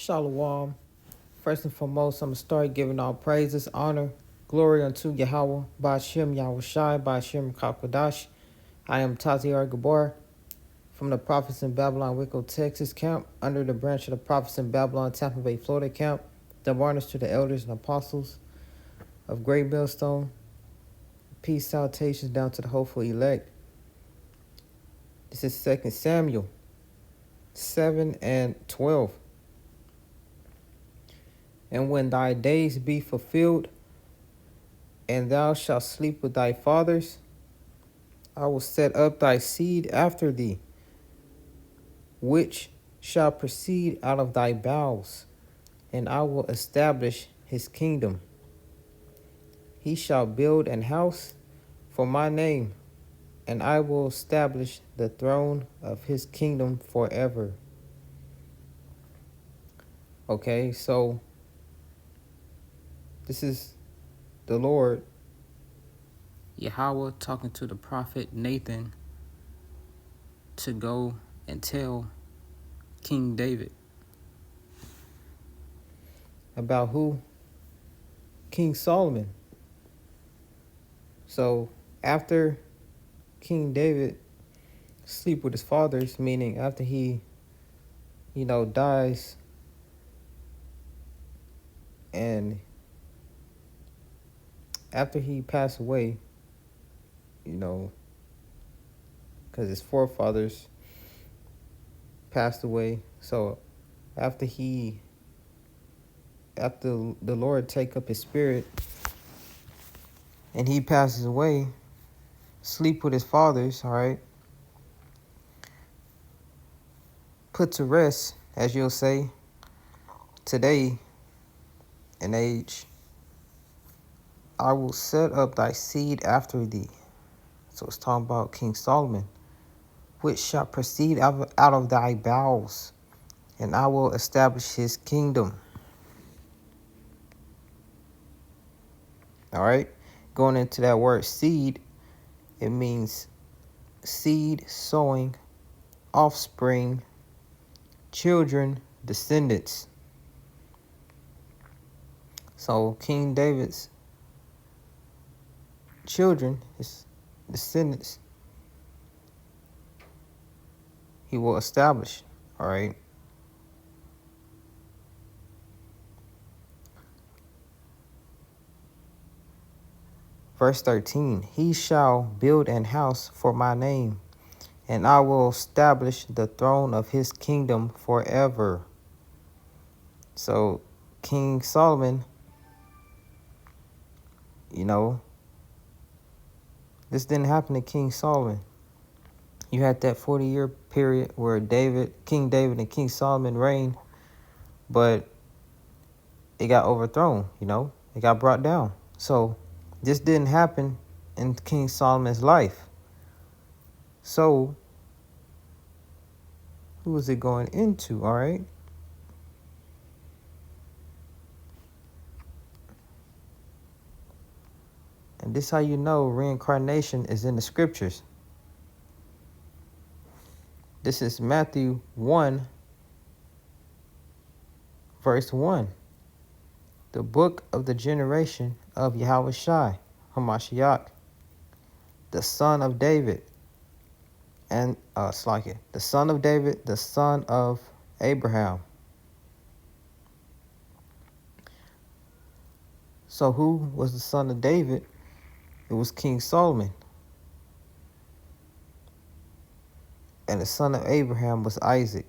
Shalom. First and foremost, I'm going to start giving all praises, honor, glory unto Yahweh, Ba'ashem Yahushai, Ba'ashem Kakadash. I am Taziar Gabor from the Prophets in Babylon, Waco, Texas camp, under the branch of the Prophets in Babylon, Tampa Bay, Florida camp. The honors to the elders and apostles of Great Millstone. Peace, salutations down to the hopeful elect. This is 2 Samuel 7 and 12. And when thy days be fulfilled, and thou shalt sleep with thy fathers, I will set up thy seed after thee, which shall proceed out of thy bowels, and I will establish his kingdom. He shall build an house for my name, and I will establish the throne of his kingdom forever. Okay, so this is the Lord, Yahweh, talking to the prophet Nathan to go and tell King David about who? King Solomon. So after King David sleep with his fathers, meaning after he, dies, and after he passed away, because his forefathers passed away. So after the Lord take up his spirit and he passes away, sleep with his fathers, all right, put to rest, as you'll say, today in age, I will set up thy seed after thee. So it's talking about King Solomon, which shall proceed out of thy bowels, and I will establish his kingdom. All right, going into that word seed, it means seed, sowing, offspring, children, descendants. So King David's children, his descendants, he will establish. All right. Verse 13, he shall build an house for my name, and I will establish the throne of his kingdom forever. So King Solomon, this didn't happen to King Solomon. You had that 40-year period where King David and King Solomon reigned, but it got overthrown, it got brought down. So this didn't happen in King Solomon's life. So who was it going into, all right? And this is how you know reincarnation is in the scriptures. This is Matthew 1, verse 1. The book of the generation of Yahawashi, Hamashiach, the son of David, and the son of David, the son of Abraham. So who was the son of David? It was King Solomon. And the son of Abraham was Isaac.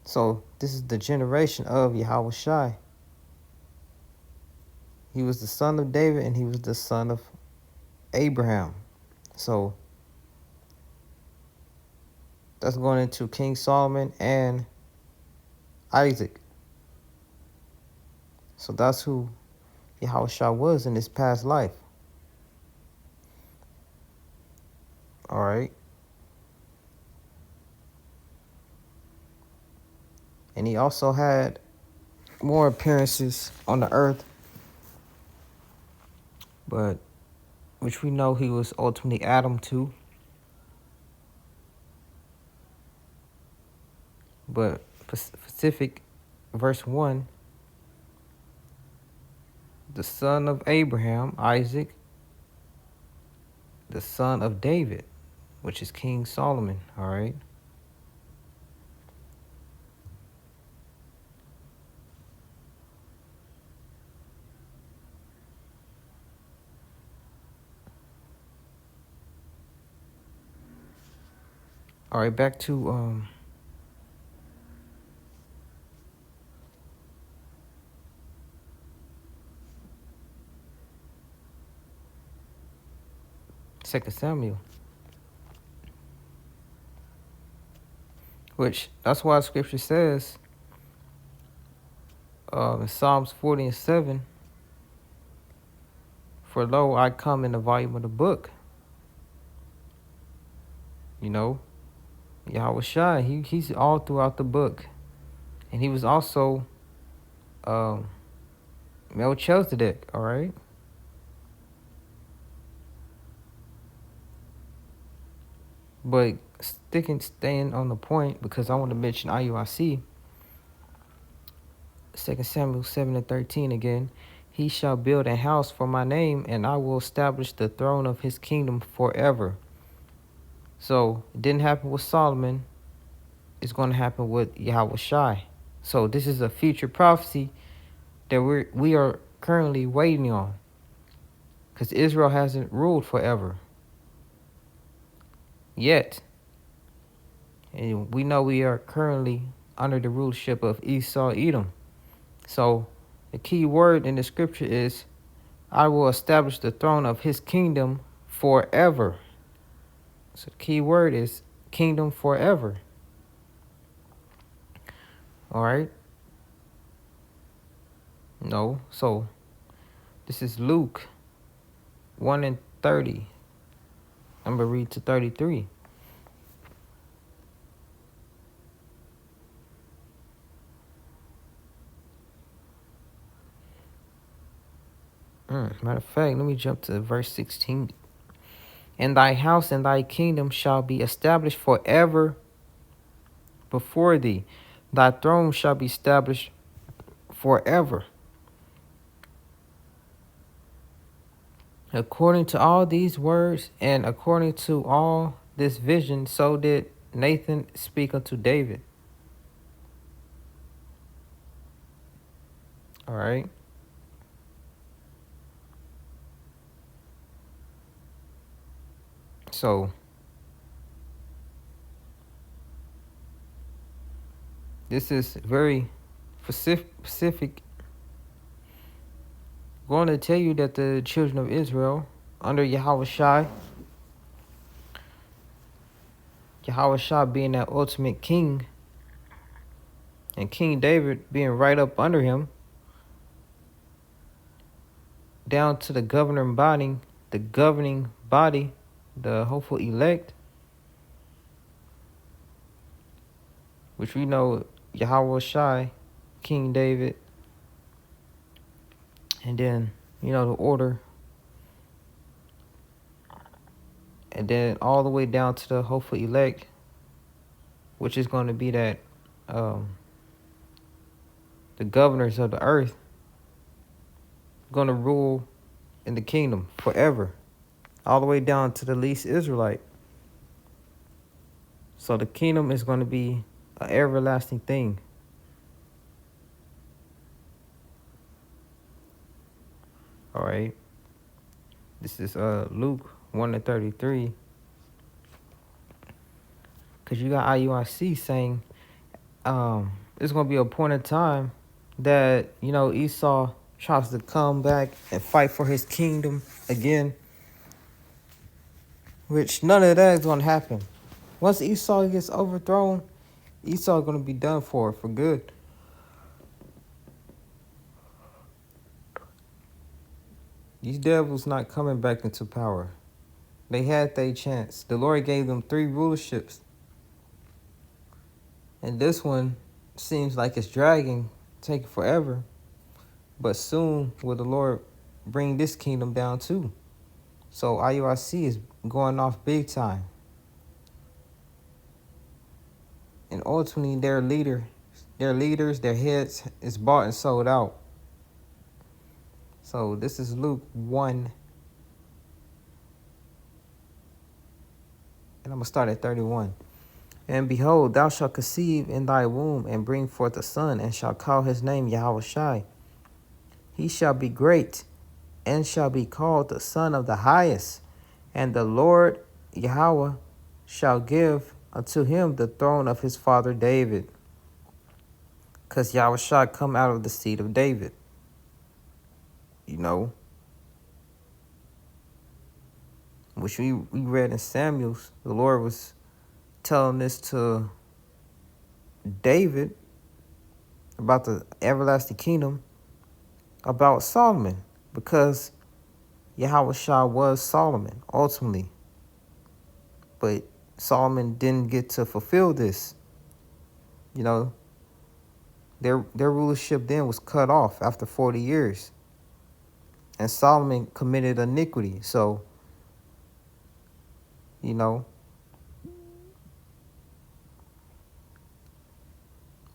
So this is the generation of Yahawashi. He was the son of David and he was the son of Abraham. So that's going into King Solomon and Isaac. So that's who Yahushua was in his past life. All right. And he also had more appearances on the earth, but which we know he was ultimately Adam too. But specific verse 1, the son of Abraham, Isaac, the son of David, which is King Solomon, all right? All right, back to 2 Samuel, which that's why scripture says in Psalms 40:7, for lo, I come in the volume of the book. You know, Yahawashi, he's all throughout the book. And he was also Melchizedek, all right? But staying on the point, because I want to mention IUIC, 2 Samuel 7:13 again. He shall build a house for my name, and I will establish the throne of his kingdom forever. So it didn't happen with Solomon. It's going to happen with Yahawashi. So this is a future prophecy that we are currently waiting on, because Israel hasn't ruled forever yet. And we know we are currently under the rulership of Esau, Edom. So the key word in the scripture is, I will establish the throne of his kingdom forever. So the key word is kingdom forever. All right. No. So this is Luke 1:30. I'm going to read to 33. Matter of fact, let me jump to verse 16. And thy house and thy kingdom shall be established forever before thee. Thy throne shall be established forever. According to all these words and according to all this vision, so did Nathan speak unto David. All right. So this is very specific. I'm going to tell you that the children of Israel under Yahawashi being that ultimate king, and King David being right up under him, down to the governing body, the hopeful elect, which we know Yahawashi, King David, and then, the order, and then all the way down to the hopeful elect, which is going to be that the governors of the earth going to rule in the kingdom forever, all the way down to the least Israelite. So the kingdom is going to be an everlasting thing. All right. This is Luke 1:33. Because you got IUIC saying it's going to be a point in time that, Esau tries to come back and fight for his kingdom again, which none of that is going to happen. Once Esau gets overthrown, Esau is going to be done for good. These devils not coming back into power. They had their chance. The Lord gave them 3 rulerships. And this one seems like it's dragging, taking forever. But soon will the Lord bring this kingdom down too. So IUIC is going off big time. And ultimately their leader Their leaders, their heads is bought and sold out. So this is Luke 1, and I'm going to start at 31. And behold, thou shalt conceive in thy womb, and bring forth a son, and shalt call his name YAHAWAHI'S. He shall be great, and shall be called the Son of the Highest. And the Lord Yahweh shall give unto him the throne of his father David. Because Yahweh shall come out of the seed of David. You know, which we read in Samuel's, the Lord was telling this to David about the everlasting kingdom, about Solomon, because Yahweh Shah was Solomon ultimately. But Solomon didn't get to fulfill this. You know, their rulership then was cut off after 40 years. And Solomon committed iniquity. So, you know,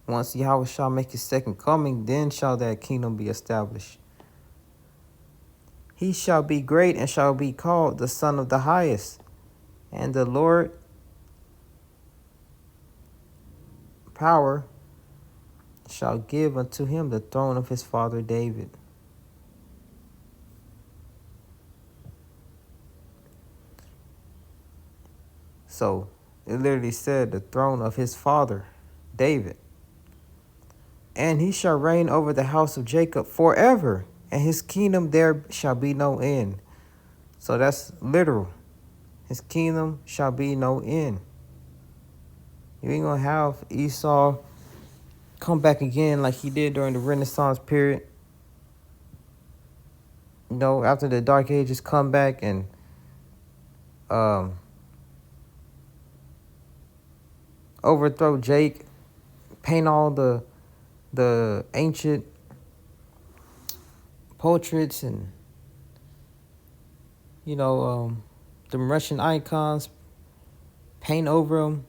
once Yahweh shall make his second coming, then shall that kingdom be established. He shall be great and shall be called the Son of the Highest. And the Lord power shall give unto him the throne of his father David. So it literally said the throne of his father David. And he shall reign over the house of Jacob forever, and his kingdom there shall be no end. So that's literal. His kingdom shall be no end. You ain't gonna have Esau come back again like he did during the Renaissance period. You know, after the Dark Ages come back and overthrow Jake, paint all the ancient portraits and, you know, the Russian icons, paint over them,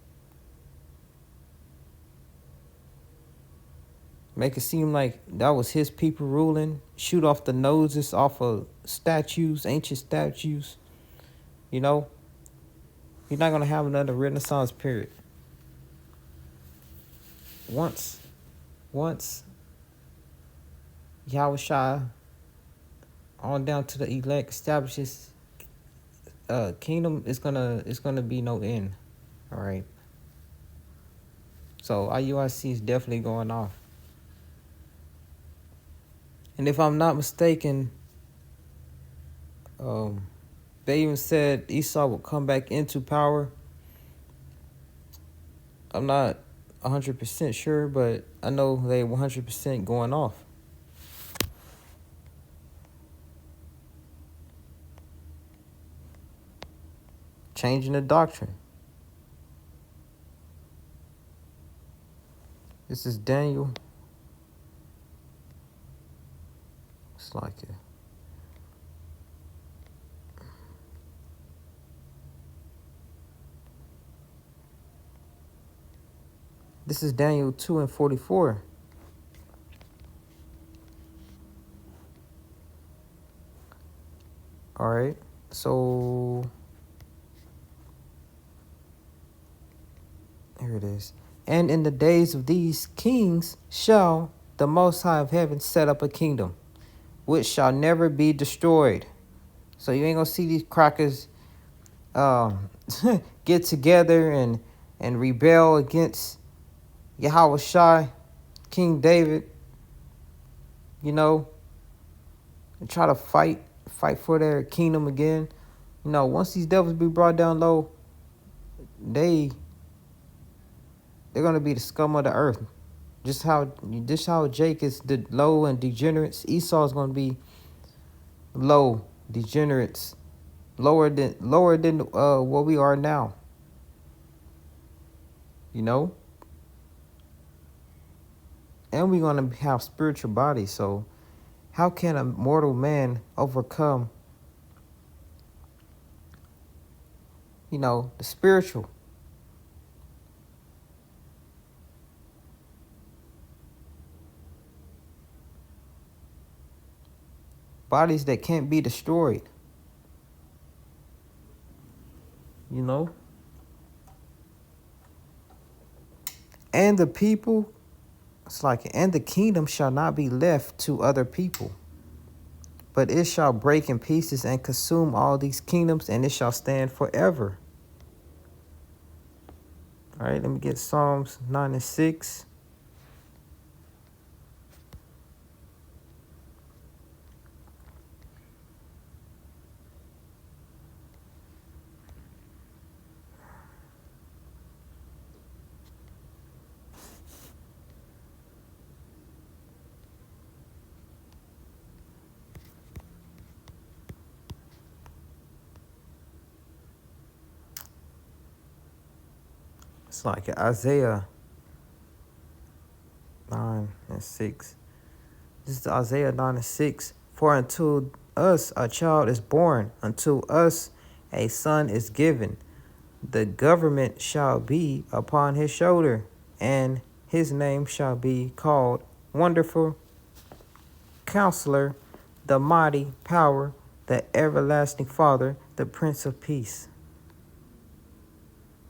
make it seem like that was his people ruling, shoot off the noses off of statues, ancient statues. You know, you're not going to have another Renaissance period. Once Yahweh Shah on down to the elect establishes kingdom, it's gonna be no end. All right. So IUIC is definitely going off. And if I'm not mistaken, they even said Esau would come back into power. I'm not 100% sure, but I know they 100% going off. Changing the doctrine. This is Daniel. It's like it. This is Daniel 2:44. All right. So here it is. And in the days of these kings shall the Most High of heaven set up a kingdom, which shall never be destroyed. So you ain't gonna see these crackers get together and rebel against Yahweh Shai, King David, you know, and try to fight for their kingdom again. You know, once these devils be brought down low, they're gonna be the scum of the earth. Just how Jake is low and degenerates, Esau is gonna be low, degenerates, lower than what we are now. You know? And we're gonna have spiritual bodies, so how can a mortal man overcome, you know, the spiritual? bodies that can't be destroyed, you know. And the people, it's like, and the kingdom shall not be left to other people, but it shall break in pieces and consume all these kingdoms, and it shall stand forever. All right, let me get Psalms 9 and 6. It's like Isaiah 9 and 6. This is Isaiah 9 and 6. For unto us a child is born, unto us a son is given. The government shall be upon his shoulder, and his name shall be called Wonderful Counselor, the Mighty Power, the Everlasting Father, the Prince of Peace.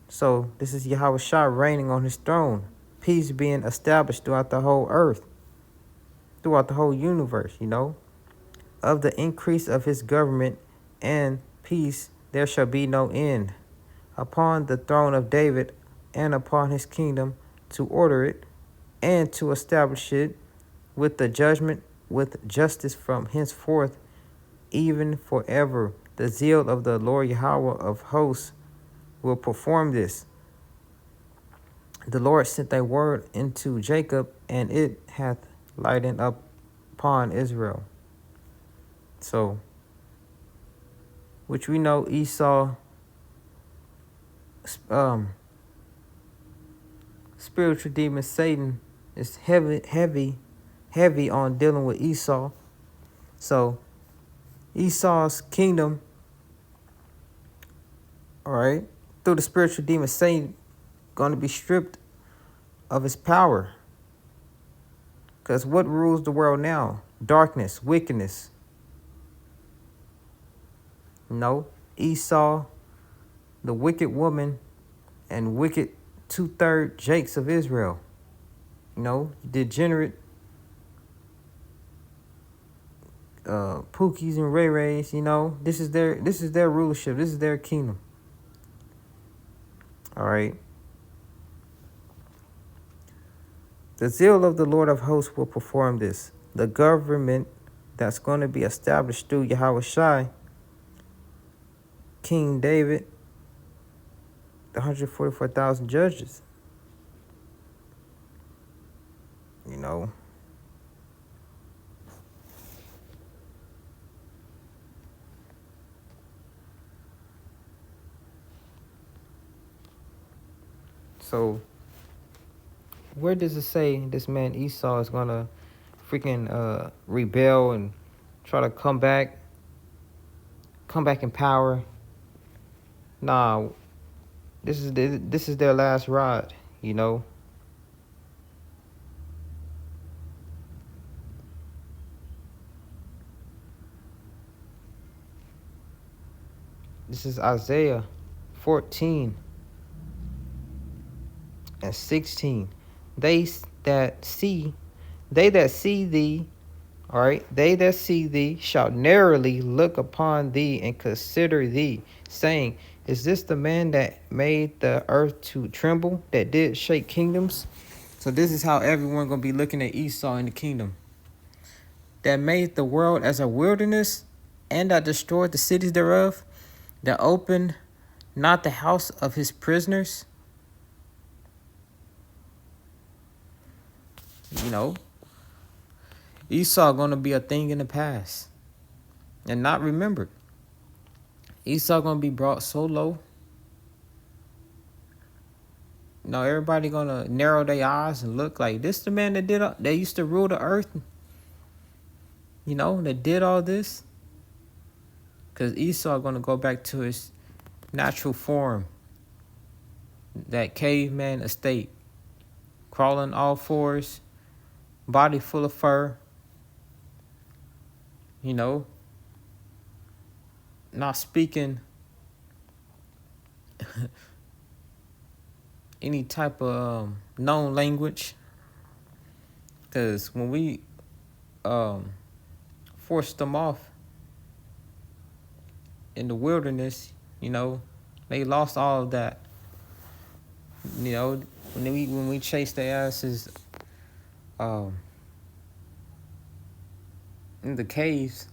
So this is Yahweh Shah reigning on his throne. Peace being established throughout the whole earth, throughout the whole universe, you know. Of the increase of his government and peace there shall be no end, upon the throne of David and upon his kingdom, to order it and to establish it with the judgment, with justice from henceforth, even forever. The zeal of the Lord Yahweh of hosts will perform this. The Lord sent a word into Jacob, and it hath lightened up upon Israel. So, which we know Esau, spiritual demon Satan, is heavy on dealing with Esau. So Esau's kingdom, all right, through the spiritual demon Satan, going to be stripped of its power. Because what rules the world now? Darkness, wickedness. No, Esau, the wicked woman, and wicked 2/3 Jakes of Israel. You know, degenerate Pookies and Ray Rays. You know, this is their rulership. This is their kingdom. All right. The zeal of the Lord of hosts will perform this. The government that's going to be established through Yahweh Shai, King David, the 144,000 judges. You know. So, where does it say this man Esau is going to freaking rebel and try to come back in power? Nah, this is their last ride, you know. This is Isaiah 14 and 16. They that see thee, all right, they that see thee shall narrowly look upon thee and consider thee, saying, is this the man that made the earth to tremble, that did shake kingdoms? So this is how everyone gonna be looking at Esau in the kingdom. That made the world as a wilderness, and that destroyed the cities thereof, that opened not the house of his prisoners. You know, Esau gonna be a thing in the past and not remembered. Esau gonna be brought so low. You know, everybody gonna narrow their eyes and look like this the man that used to rule the earth. You know, that did all this. Because Esau gonna go back to his natural form, that caveman estate, crawling all fours, body full of fur. you know, not speaking any type of known language. Because when we forced them off in the wilderness, you know, they lost all of that. You know, when we chased their asses in the caves,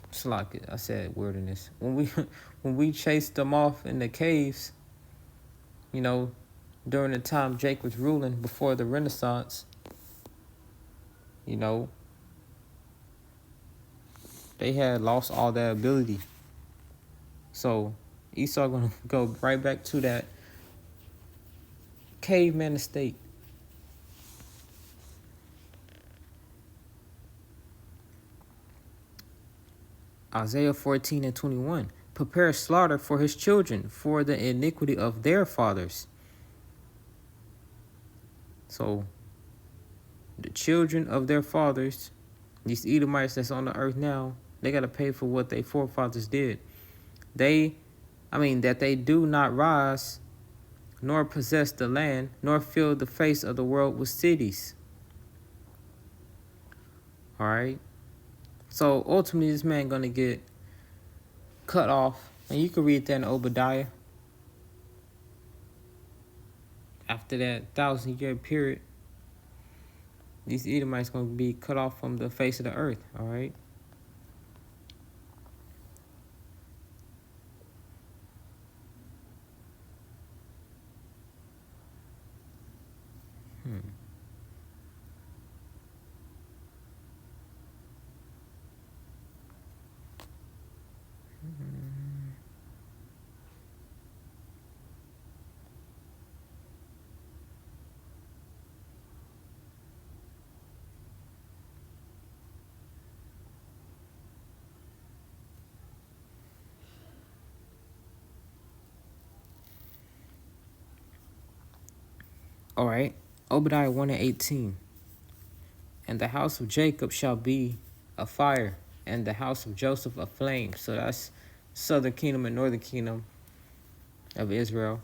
it's like I said, wilderness. When we chased them off in the caves, you know, during the time Jake was ruling before the Renaissance, you know, they had lost all that ability. So Esau gonna go right back to that caveman estate. Isaiah 14:21. Prepare slaughter for his children, for the iniquity of their fathers. So the children of their fathers, these Edomites that's on the earth now, they got to pay for what their forefathers did. That they do not rise, nor possess the land, nor fill the face of the world with cities. All right. So ultimately, this man going to get cut off. And you can read that in Obadiah. After that 1,000-year period, these Edomites going to be cut off from the face of the earth. All right. All right. Obadiah 1:18. And the house of Jacob shall be a fire, and the house of Joseph a flame. So that's southern kingdom and northern kingdom of Israel.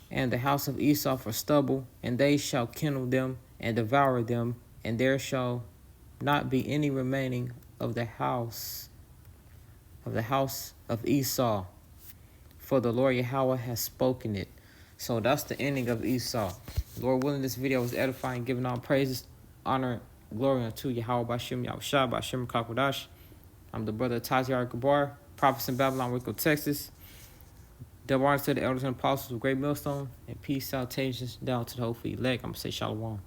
And the house of Esau for stubble, and they shall kindle them and devour them, and there shall not be any remaining of the house of Esau. For the Lord Yahweh has spoken it. So that's the ending of Esau. Lord willing, this video was edifying, giving all praises, honor, glory unto Yahweh Bashim Yahushua Bashim Kakwadash. I'm the brother Taziar Gabar, prophets in Babylon, Waco, Texas. Double honors to the elders and apostles of Great Millstone, and peace, salutations down to the whole elect. I'm going to say shalom.